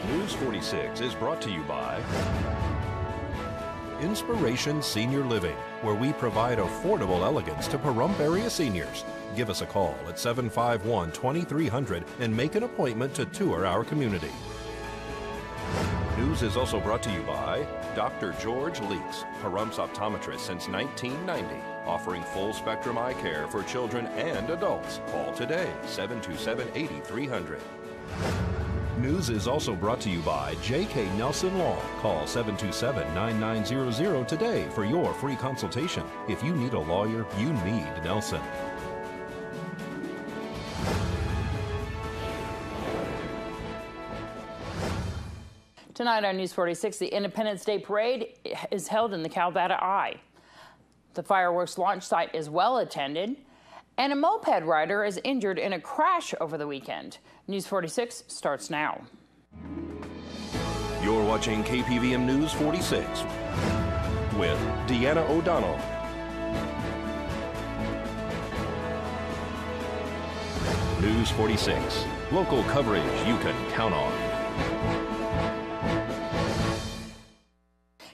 News 46 is brought to you by Inspiration Senior Living, where we provide affordable elegance to Pahrump area seniors. Give us a call at 751-2300 and make an appointment to tour our community. News is also brought to you by Dr. George Leeks, Pahrump's optometrist since 1990, offering full-spectrum eye care for children and adults. Call today, 727-8300. News is also brought to you by J.K. Nelson Law. Call 727-9900 today for your free consultation. If you need a lawyer, you need Nelson. Tonight on News 46, the Independence Day Parade is held in the Calvada Eye. The fireworks launch site is well attended, and a moped rider is injured in a crash over the weekend. News 46 starts now. You're watching KPVM News 46 with Deanna O'Donnell. News 46, local coverage you can count on.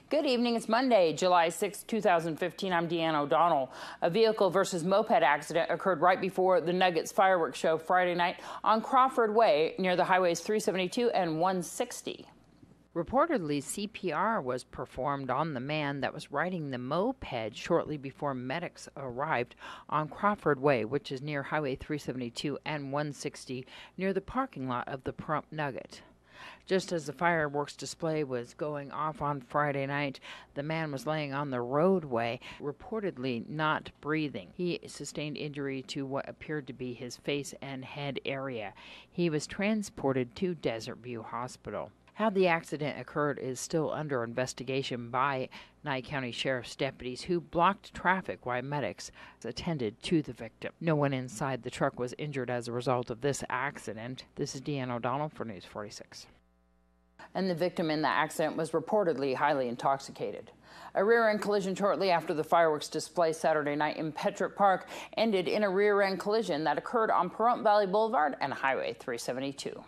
Good evening. It's Monday, July 6, 2015. I'm Deanna O'Donnell. A vehicle versus moped accident occurred right before the Nuggets fireworks show Friday night on Crawford Way near the highways 372 and 160. Reportedly, CPR was performed on the man that was riding the moped shortly before medics arrived on Crawford Way, which is near Highway 372 and 160, near the parking lot of the Pahrump Nugget. Just as the fireworks display was going off on Friday night, the man was laying on the roadway, reportedly not breathing. He sustained injury to what appeared to be his face and head area. He was transported to Desert View Hospital. How the accident occurred is still under investigation by Nye County Sheriff's deputies who blocked traffic while medics attended to the victim. No one inside the truck was injured as a result of this accident. This is Deanna O'Donnell for News 46. And the victim in the accident was reportedly highly intoxicated. A rear-end collision shortly after the fireworks display Saturday night in Petrick Park ended in a rear-end collision that occurred on Pahrump Valley Boulevard and Highway 372.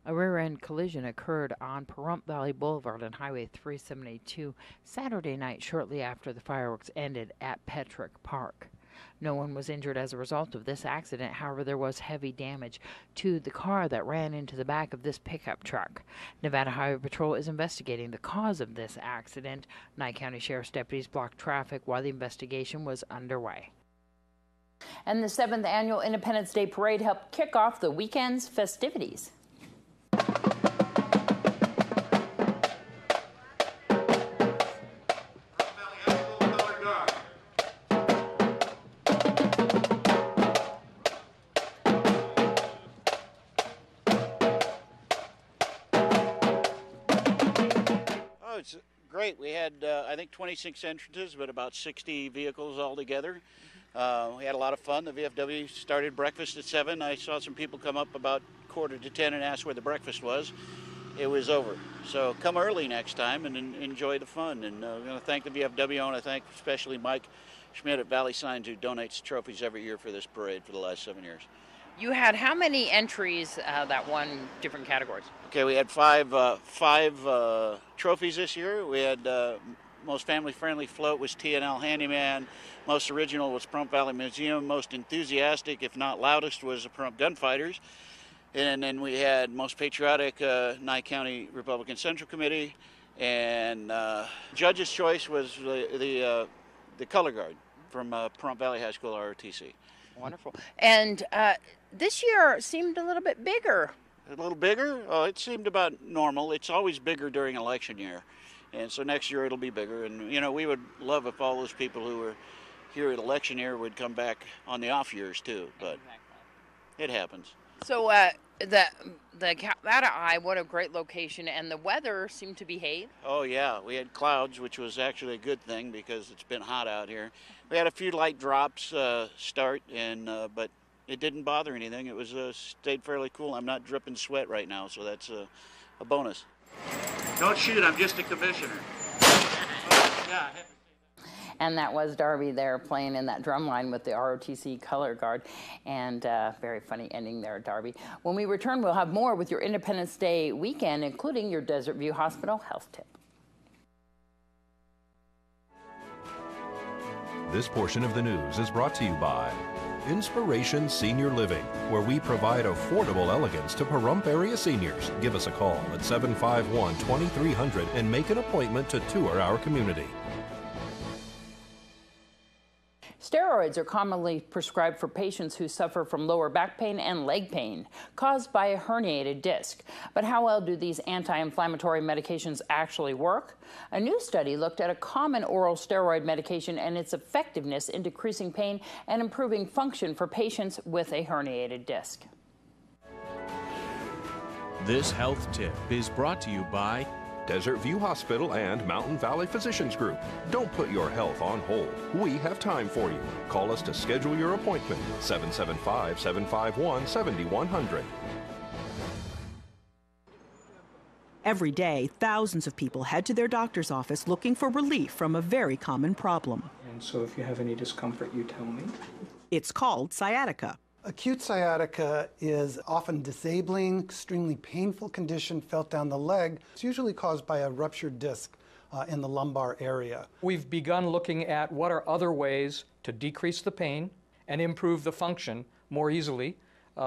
A rear-end collision occurred on Pahrump Valley Boulevard and Highway 372 Saturday night shortly after the fireworks ended at Petrick Park. No one was injured as a result of this accident. However, there was heavy damage to the car that ran into the back of this pickup truck. Nevada Highway Patrol is investigating the cause of this accident. Nye County Sheriff's deputies blocked traffic while the investigation was underway. And the 7th Annual Independence Day Parade helped kick off the weekend's festivities. It's great. We had, I think, 26 entrances, but about 60 vehicles altogether. We had a lot of fun. The VFW started breakfast at 7. I saw some people come up about 9:45 and ask where the breakfast was. It was over. So come early next time and enjoy the fun. And we're going to thank the VFW. I want to thank especially Mike Schmidt at Valley Signs, who donates trophies every year for this parade for the last 7 years. You had how many entries that won different categories? Okay, we had five trophies this year. We had most family-friendly float was T&L Handyman. Most original was Pahrump Valley Museum. Most enthusiastic, if not loudest, was the Pahrump Gunfighters. And then we had most patriotic Nye County Republican Central Committee. And judge's choice was the color guard from Pahrump Valley High School ROTC. Wonderful. And this year seemed a little bit bigger. A little bigger? Oh, it seemed about normal. It's always bigger during election year. And so next year it'll be bigger. And, you know, we would love if all those people who were here at election year would come back on the off years too. But it happens. So the Calvada Eye, what a great location. And the weather seemed to behave. Oh, yeah. We had clouds, which was actually a good thing because it's been hot out here. We had a few light drops start, and but it didn't bother anything. It was stayed fairly cool. I'm not dripping sweat right now, so that's a bonus. Don't shoot. I'm just a commissioner. Yeah. And that was Darby there playing in that drum line with the ROTC color guard. And very funny ending there, Darby. When we return, we'll have more with your Independence Day weekend, including your Desert View Hospital health tip. This portion of the news is brought to you by Inspiration Senior Living, where we provide affordable elegance to Pahrump area seniors. Give us a call at 751-2300 and make an appointment to tour our community. Steroids are commonly prescribed for patients who suffer from lower back pain and leg pain caused by a herniated disc. But how well do these anti-inflammatory medications actually work? A new study looked at a common oral steroid medication and its effectiveness in decreasing pain and improving function for patients with a herniated disc. This health tip is brought to you by Desert View Hospital and Mountain Valley Physicians Group. Don't put your health on hold. We have time for you. Call us to schedule your appointment. 775-751-7100. Every day, thousands of people head to their doctor's office looking for relief from a very common problem. And so if you have any discomfort, you tell me. It's called sciatica. Acute sciatica is often disabling, extremely painful condition felt down the leg. It's usually caused by a ruptured disc in the lumbar area. We've begun looking at what are other ways to decrease the pain and improve the function more easily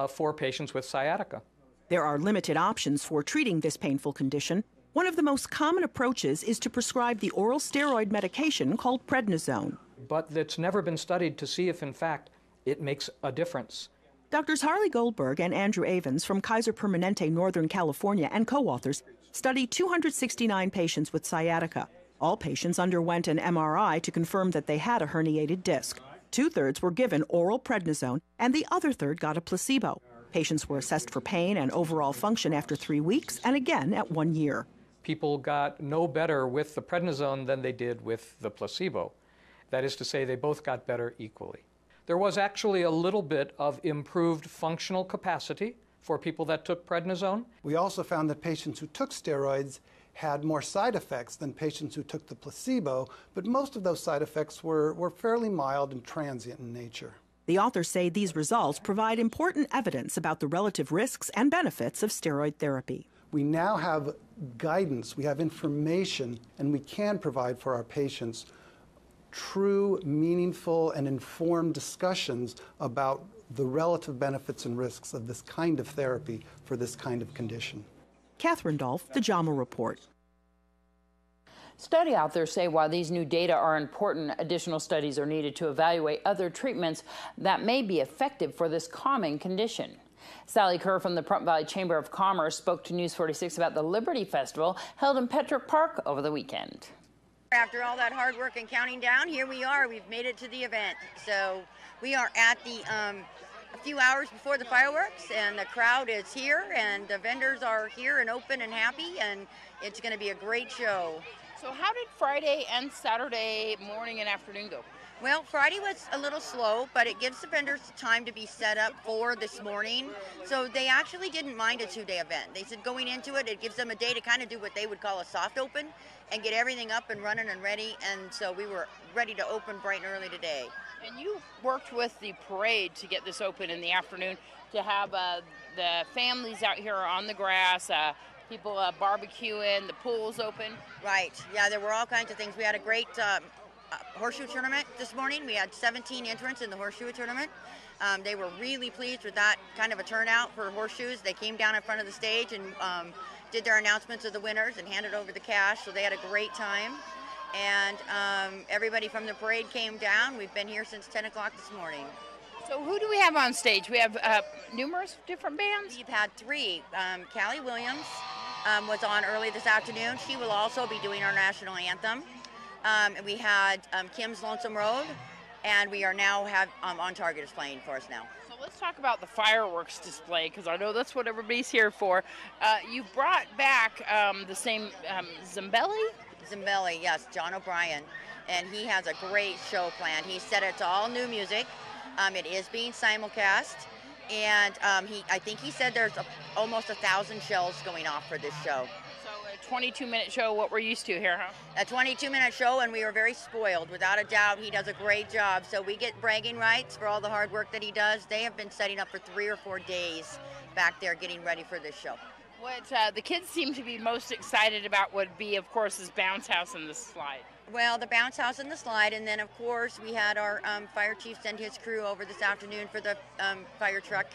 for patients with sciatica. There are limited options for treating this painful condition. One of the most common approaches is to prescribe the oral steroid medication called prednisone. But it's never been studied to see if, in fact, it makes a difference. Doctors Harley Goldberg and Andrew Avens from Kaiser Permanente, Northern California, and co-authors studied 269 patients with sciatica. All patients underwent an MRI to confirm that they had a herniated disc. 2/3 were given oral prednisone, and the other third got a placebo. Patients were assessed for pain and overall function after 3 weeks and again at 1 year. People got no better with the prednisone than they did with the placebo. That is to say, they both got better equally. There was actually a little bit of improved functional capacity for people that took prednisone. We also found that patients who took steroids had more side effects than patients who took the placebo, but most of those side effects were fairly mild and transient in nature. The authors say these results provide important evidence about the relative risks and benefits of steroid therapy. We now have guidance, we have information, and we can provide for our patients true, meaningful, and informed discussions about the relative benefits and risks of this kind of therapy for this kind of condition. Catherine Dolph, The JAMA Report. Study authors say while these new data are important, additional studies are needed to evaluate other treatments that may be effective for this common condition. Sally Kerr from the Pahrump Valley Chamber of Commerce spoke to News 46 about the Liberty Festival held in Petrick Park over the weekend. After all that hard work and counting down, here we are. We've made it to the event. So we are at the a few hours before the fireworks, and the crowd is here, and the vendors are here and open and happy, and it's going to be a great show. So how did Friday and Saturday morning and afternoon go? Well, Friday was a little slow, but it gives the vendors time to be set up for this morning. So they actually didn't mind a 2-day event. They said going into it, it gives them a day to kind of do what they would call a soft open and get everything up and running and ready. And so we were ready to open bright and early today. And you worked with the parade to get this open in the afternoon to have the families out here on the grass, people barbecuing, the pools open. Right. Yeah, there were all kinds of things. We had a great horseshoe tournament this morning. We had 17 entrants in the horseshoe tournament. They were really pleased with that kind of a turnout for horseshoes. They came down in front of the stage and did their announcements of the winners and handed over the cash, so they had a great time. And everybody from the parade came down. We've been here since 10 o'clock this morning. So who do we have on stage? We have numerous different bands? We've had 3. Callie Williams was on early this afternoon. She will also be doing our national anthem. We had Kim's Lonesome Road, and we are now On Target is playing for us now. So let's talk about the fireworks display, because I know that's what everybody's here for. You brought back the same Zambelli? Zambelli, yes, John O'Brien, and he has a great show planned. He said it's all new music. It is being simulcast, And I think he said there's almost 1,000 shells going off for this show. So a 22-minute show, what we're used to here, huh? A 22-minute show, and we were very spoiled. Without a doubt, he does a great job. So we get bragging rights for all the hard work that he does. They have been setting up for 3 or 4 days back there getting ready for this show. What the kids seem to be most excited about would be, of course, this bounce house and the slide. Well, the bounce house and the slide, and then, of course, we had our fire chief send his crew over this afternoon for the fire truck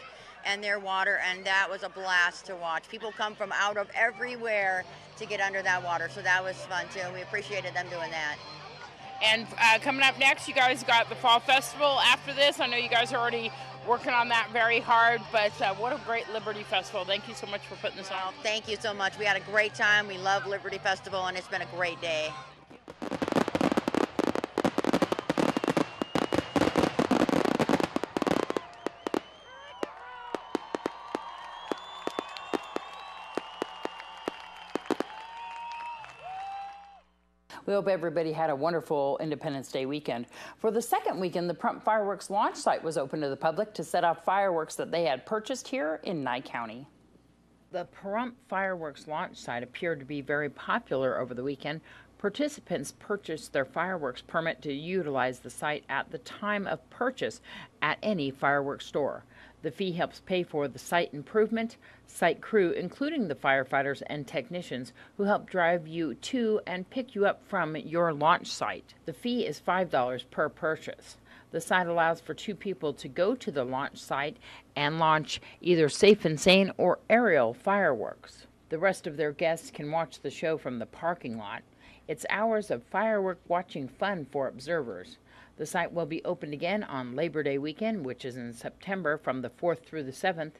and their water, and that was a blast to watch. People come from out of everywhere to get under that water, so that was fun, too. We appreciated them doing that. And coming up next, you guys got the Fall Festival after this. I know you guys are already working on that very hard, but what a great Liberty Festival. Thank you so much for putting this on. Thank you so much. We had a great time. We love Liberty Festival, and it's been a great day. We hope everybody had a wonderful Independence Day weekend. For the second weekend, the Prump Fireworks launch site was open to the public to set off fireworks that they had purchased here in Nye County. The Pahrump Fireworks launch site appeared to be very popular over the weekend. Participants purchased their fireworks permit to utilize the site at the time of purchase at any fireworks store. The fee helps pay for the site improvement, site crew, including the firefighters and technicians who help drive you to and pick you up from your launch site. The fee is $5 per purchase. The site allows for 2 people to go to the launch site and launch either Safe and Sane or aerial fireworks. The rest of their guests can watch the show from the parking lot. It's hours of firework watching fun for observers. The site will be opened again on Labor Day weekend, which is in September from the 4th through the 7th,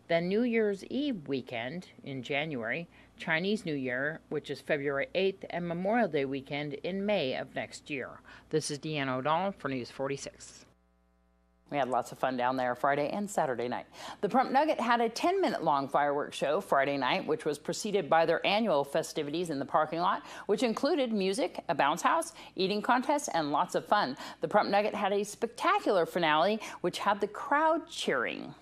then New Year's Eve weekend in January, Chinese New Year, which is February 8th, and Memorial Day weekend in May of next year. This is Deanna O'Donnell for News 46. We had lots of fun down there Friday and Saturday night. The Prump Nugget had a 10-minute long fireworks show Friday night, which was preceded by their annual festivities in the parking lot, which included music, a bounce house, eating contests, and lots of fun. The Prump Nugget had a spectacular finale, which had the crowd cheering.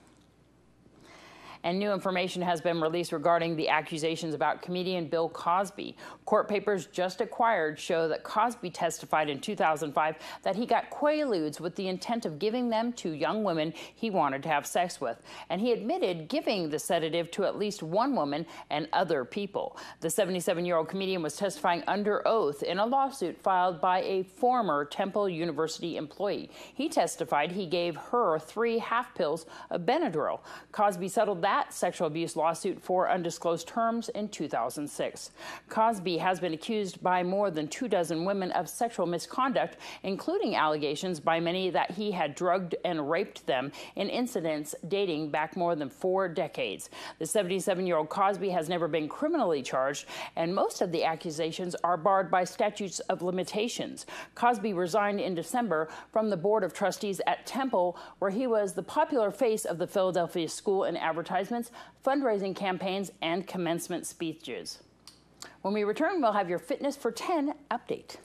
And new information has been released regarding the accusations about comedian Bill Cosby. Court papers just acquired show that Cosby testified in 2005 that he got Quaaludes with the intent of giving them to young women he wanted to have sex with. And he admitted giving the sedative to at least one woman and other people. The 77-year-old comedian was testifying under oath in a lawsuit filed by a former Temple University employee. He testified he gave her 3 half pills of Benadryl. Cosby settled that sexual abuse lawsuit for undisclosed terms in 2006. Cosby has been accused by more than 24 women of sexual misconduct, including allegations by many that he had drugged and raped them in incidents dating back more than 4 decades. The 77-year-old Cosby has never been criminally charged, and most of the accusations are barred by statutes of limitations. Cosby resigned in December from the Board of Trustees at Temple, where he was the popular face of the Philadelphia School in advertisements, fundraising campaigns, and commencement speeches. When we return, we'll have your Fitness for 10 update.